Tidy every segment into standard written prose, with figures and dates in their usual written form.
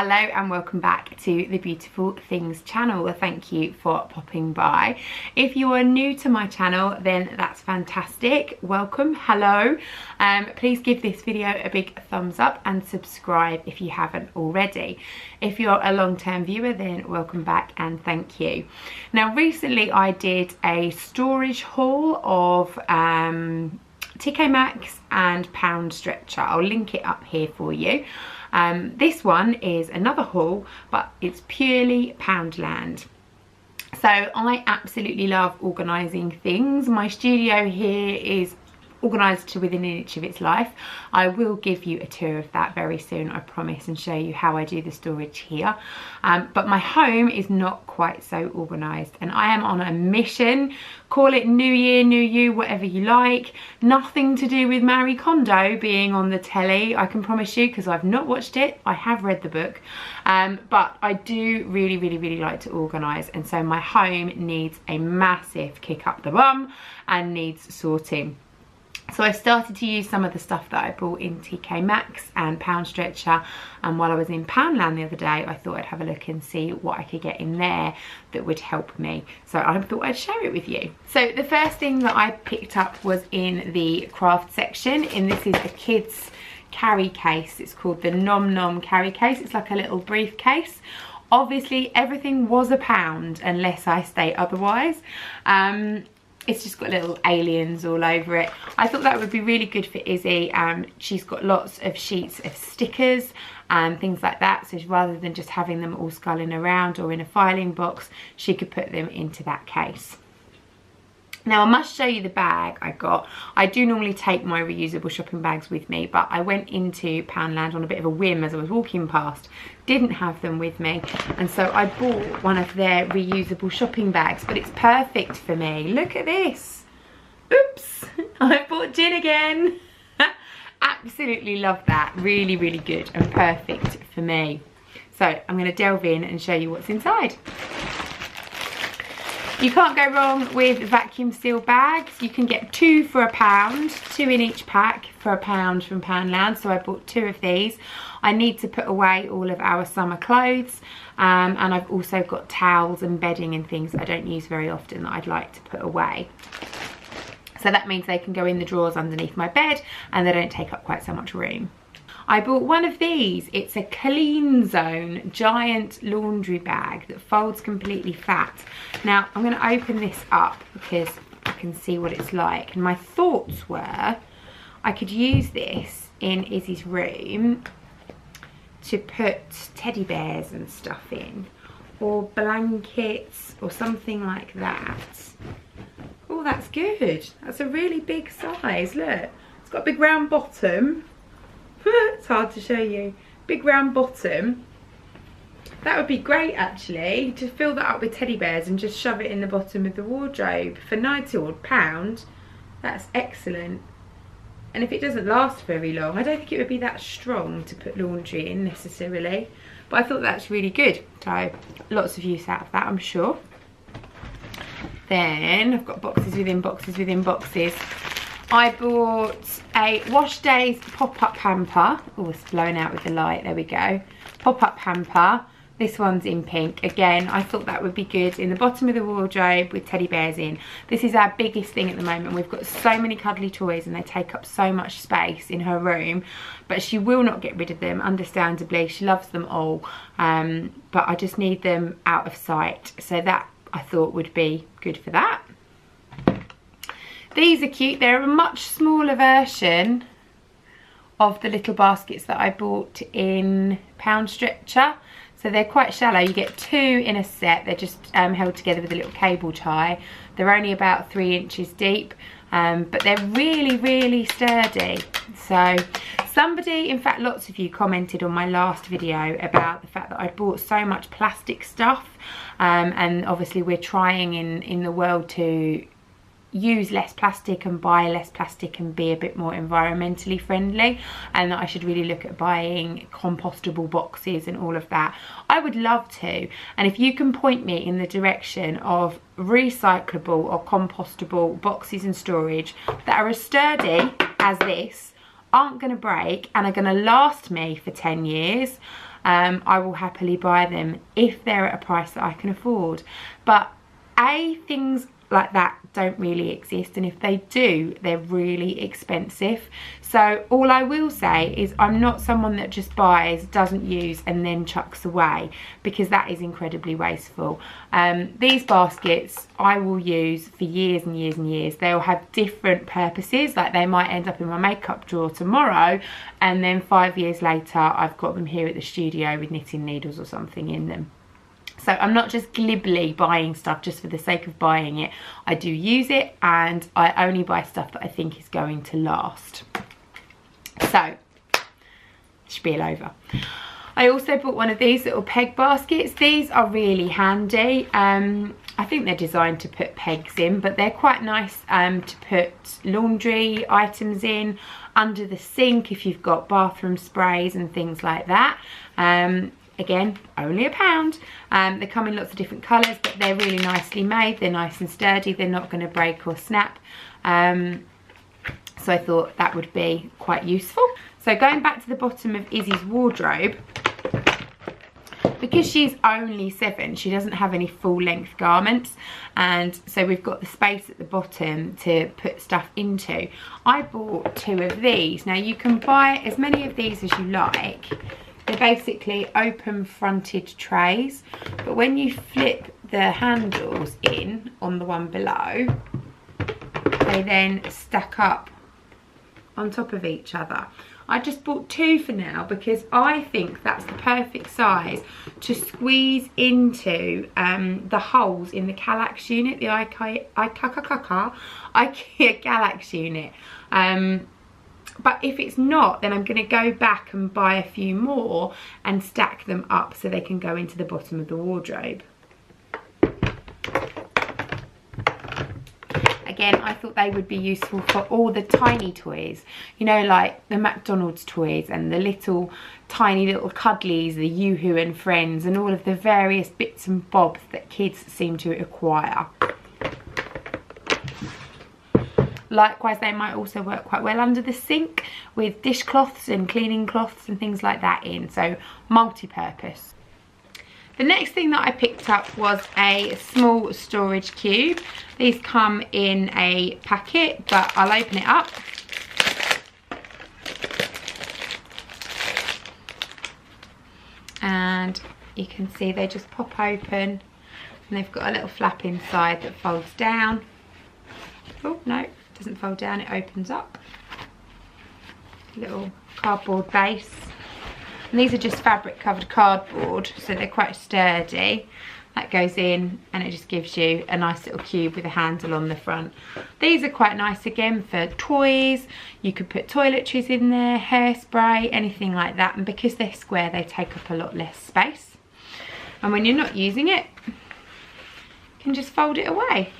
Hello and welcome back to the Beautiful Things channel. Thank you for popping by. If you are new to my channel, then that's fantastic. Welcome, hello. Please give this video a big thumbs up and subscribe if you haven't already. If you're a long-term viewer, then welcome back and thank you. Now recently I did a storage haul of TK Maxx and Pound Stretcher. I'll link it up here for you. This one is another haul, but it's purely Poundland. So I absolutely love organising things. My studio here is organised to within an inch of its life. I will give you a tour of that very soon, I promise, and show you how I do the storage here. But my home is not quite so organised, and I am on a mission. Call it New Year, New You, whatever you like. Nothing to do with Marie Kondo being on the telly, I can promise you, because I've not watched it. I have read the book, but I do really like to organise, and so my home needs a massive kick up the bum and needs sorting. So I started to use some of the stuff that I bought in TK Maxx and Pound Stretcher, and while I was in Poundland the other day I thought I'd have a look and see what I could get in there that would help me. So I thought I'd share it with you. So the first thing that I picked up was in the craft section, and this is a kids carry case. It's called the Nom Nom carry case. It's like a little briefcase. Obviously everything was £1 unless I state otherwise. It's just got little aliens all over it. I thought that would be really good for Izzy. She's got lots of sheets of stickers and things like that, so rather than just having them all sculling around or in a filing box, she could put them into that case. Now I must show you the bag I got. I do normally take my reusable shopping bags with me, but I went into Poundland on a bit of a whim as I was walking past. Didn't have them with me, and so I bought one of their reusable shopping bags, but it's perfect for me. Look at this. Oops, I bought gin again. Absolutely love that. Really good and perfect for me. So I'm going to delve in and show you what's inside. You can't go wrong with vacuum seal bags. You can get 2 for £1, 2 in each pack for £1 from Poundland. So I bought 2 of these. I need to put away all of our summer clothes, and I've also got towels and bedding and things that I don't use very often that I'd like to put away. So that means they can go in the drawers underneath my bed and they don't take up quite so much room. I bought one of these. It's a Clean Zone giant laundry bag that folds completely flat. Now I'm going to open this up because I can see what it's like, and my thoughts were I could use this in Izzy's room to put teddy bears and stuff in, or blankets or something like that. Oh, that's good. That's a really big size. Look, it's got a big round bottom. It's hard to show you. Big round bottom. That would be great actually, to fill that up with teddy bears and just shove it in the bottom of the wardrobe for £90. That's excellent. And if it doesn't last very long, I don't think it would be that strong to put laundry in necessarily, but I thought that's really good. So lots of use out of that, I'm sure. Then I've got boxes within boxes within boxes. I bought a Wash Days pop-up hamper. Oh, it's blowing out with the light. There we go. Pop-up hamper. This one's in pink. Again, I thought that would be good in the bottom of the wardrobe with teddy bears in. This is our biggest thing at the moment. We've got so many cuddly toys and they take up so much space in her room, but she will not get rid of them, understandably. She loves them all, but I just need them out of sight. So that I thought would be good for that. These are cute. They're a much smaller version of the little baskets that I bought in Pound Stretcher. So they're quite shallow. You get 2 in a set. They're just held together with a little cable tie. They're only about 3 inches deep, but they're really sturdy. So somebody, in fact lots of you, commented on my last video about the fact that I bought so much plastic stuff, and obviously we're trying in the world to use less plastic and buy less plastic and be a bit more environmentally friendly, and that I should really look at buying compostable boxes and all of that. I would love to, and if you can point me in the direction of recyclable or compostable boxes and storage that are as sturdy as this, aren't going to break and are going to last me for 10 years, I will happily buy them if they're at a price that I can afford. But things like that don't really exist, and if they do, they're really expensive. So all I will say is I'm not someone that just buys, doesn't use, and then chucks away, because that is incredibly wasteful. These baskets I will use for years and years and years. They'll have different purposes, like they might end up in my makeup drawer tomorrow, and then 5 years later I've got them here at the studio with knitting needles or something in them. So I'm not just glibly buying stuff just for the sake of buying it. I do use it, and I only buy stuff that I think is going to last. So, spiel over. I also bought one of these little peg baskets. These are really handy. I think they're designed to put pegs in, but they're quite nice to put laundry items in, under the sink if you've got bathroom sprays and things like that. Again, only £1. They come in lots of different colours, but they're really nicely made. They're nice and sturdy. They're not going to break or snap. So I thought that would be quite useful. So going back to the bottom of Izzy's wardrobe, because she's only 7, she doesn't have any full length garments, and so we've got the space at the bottom to put stuff into. I bought 2 of these. Now you can buy as many of these as you like. They're basically open fronted trays, but when you flip the handles in on the one below, they then stack up on top of each other. I just bought 2 for now because I think that's the perfect size to squeeze into the holes in the Kallax unit, the IKEA Kallax unit. But if it's not, then I'm going to go back and buy a few more and stack them up so they can go into the bottom of the wardrobe. Again, I thought they would be useful for all the tiny toys, you know, like the McDonald's toys and the little tiny little cuddlies, the Yoo-Hoo and Friends, and all of the various bits and bobs that kids seem to acquire. Likewise, they might also work quite well under the sink with dishcloths and cleaning cloths and things like that in, so multi-purpose. The next thing that I picked up was a small storage cube. These come in a packet, but I'll open it up. And you can see they just pop open, and they've got a little flap inside that folds down. Oh no, it doesn't fold down, it opens up. Little cardboard base. And these are just fabric covered cardboard, so they're quite sturdy. That goes in and it just gives you a nice little cube with a handle on the front. These are quite nice again for toys. You could put toiletries in there, hairspray, anything like that. And because they're square, they take up a lot less space. And when you're not using it, you can just fold it away.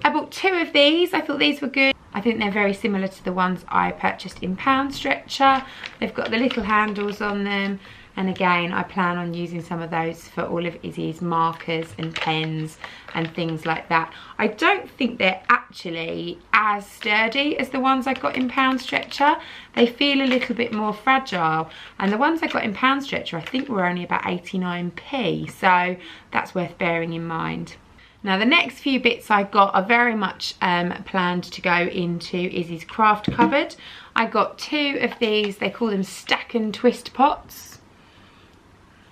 I bought 2 of these. I thought these were good. I think they're very similar to the ones I purchased in Pound Stretcher. They've got the little handles on them, and again I plan on using some of those for all of Izzy's markers and pens and things like that. I don't think they're actually as sturdy as the ones I got in Pound Stretcher. They feel a little bit more fragile, and the ones I got in Pound Stretcher I think were only about 89p, so that's worth bearing in mind. Now the next few bits I got are very much planned to go into Izzy's craft cupboard. I got 2 of these, they call them stack and twist pots.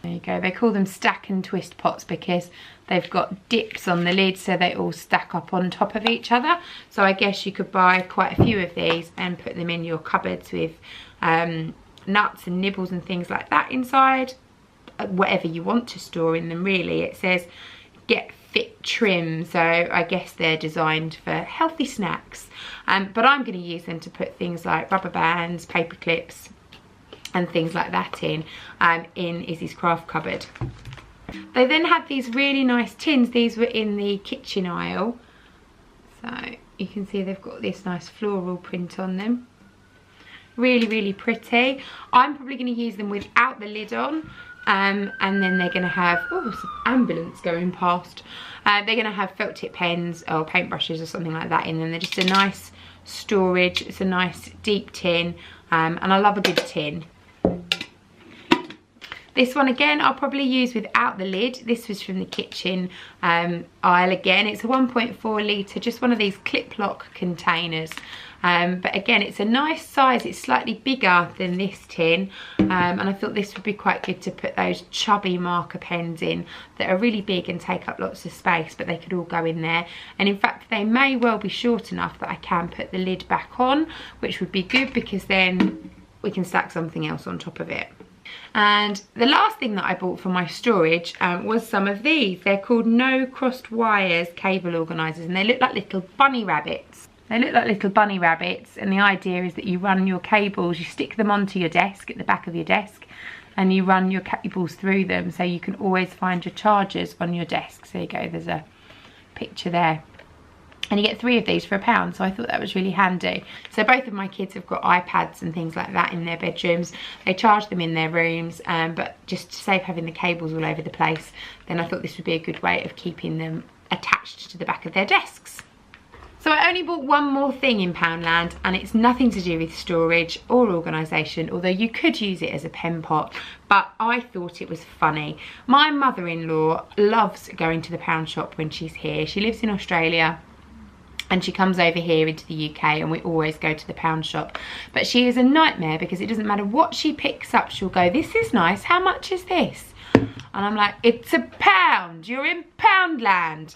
There you go, they call them stack and twist pots because they've got dips on the lid so they all stack up on top of each other. So I guess you could buy quite a few of these and put them in your cupboards with nuts and nibbles and things like that inside. Whatever you want to store in them really. It says get fit trim, so I guess they're designed for healthy snacks, but I'm going to use them to put things like rubber bands, paper clips and things like that in Izzy's craft cupboard. They then had these really nice tins. These were in the kitchen aisle, so you can see they've got this nice floral print on them. Really pretty. I'm probably going to use them without the lid on. And then they're going to have, oh, there's an ambulance going past. They're going to have felt tip pens or paintbrushes or something like that in them. They're just a nice storage. It's a nice deep tin. and I love a good tin. This one again I'll probably use without the lid. This was from the kitchen aisle again. It's a 1.4 litre, just one of these clip lock containers. But again, it's a nice size. It's slightly bigger than this tin, and I thought this would be quite good to put those chubby marker pens in that are really big and take up lots of space, but they could all go in there. And in fact, they may well be short enough that I can put the lid back on, which would be good because then we can stack something else on top of it. And the last thing that I bought for my storage was some of these. They're called No Crossed Wires cable organisers, and they look like little bunny rabbits. They look like little bunny rabbits, and the idea is that you run your cables, you stick them onto your desk, at the back of your desk, and you run your cables through them so you can always find your chargers on your desk. So there you go, there's a picture there. And you get 3 of these for £1, so I thought that was really handy. So both of my kids have got iPads and things like that in their bedrooms. They charge them in their rooms, but just to save having the cables all over the place, then I thought this would be a good way of keeping them attached to the back of their desks. So I only bought one more thing in Poundland, and it's nothing to do with storage or organisation, although you could use it as a pen pot, but I thought it was funny. My mother-in-law loves going to the pound shop when she's here. She lives in Australia, and she comes over here into the UK, and we always go to the pound shop. But she is a nightmare because it doesn't matter what she picks up, she'll go, "This is nice, how much is this?" And I'm like, "It's £1, you're in Poundland."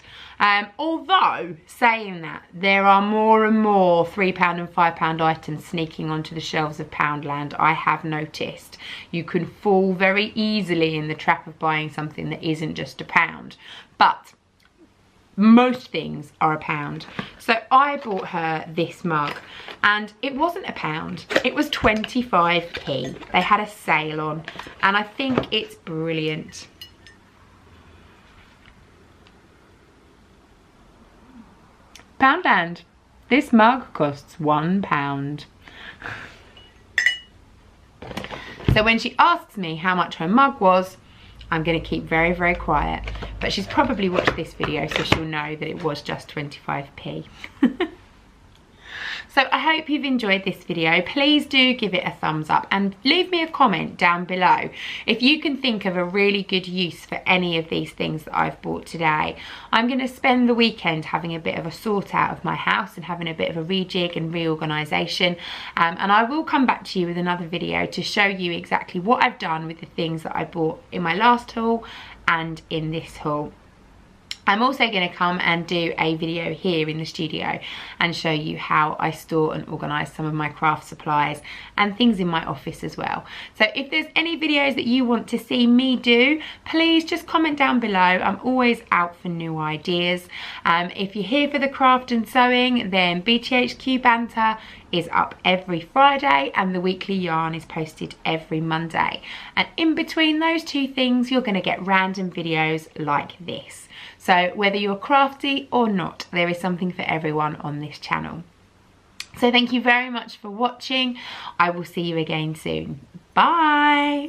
Although, saying that, there are more and more £3 and £5 items sneaking onto the shelves of Poundland, I have noticed. You can fall very easily in the trap of buying something that isn't just £1. But most things are £1. So I bought her this mug, and it wasn't £1, it was 25p. They had a sale on, and I think it's brilliant. Poundland, this mug costs £1. So when she asks me how much her mug was, I'm going to keep very, very quiet. But she's probably watched this video, so she'll know that it was just 25p. So I hope you've enjoyed this video. Please do give it a thumbs up and leave me a comment down below if you can think of a really good use for any of these things that I've bought today. I'm going to spend the weekend having a bit of a sort out of my house and having a bit of a rejig and reorganisation, and I will come back to you with another video to show you exactly what I've done with the things that I bought in my last haul and in this haul. I'm also going to come and do a video here in the studio and show you how I store and organise some of my craft supplies and things in my office as well. So if there's any videos that you want to see me do, please just comment down below. I'm always out for new ideas. If you're here for the craft and sewing, then BTHQ Banter is up every Friday, and the weekly yarn is posted every Monday. And in between those two things, you're going to get random videos like this. So whether you're crafty or not, there is something for everyone on this channel. So thank you very much for watching. I will see you again soon. Bye.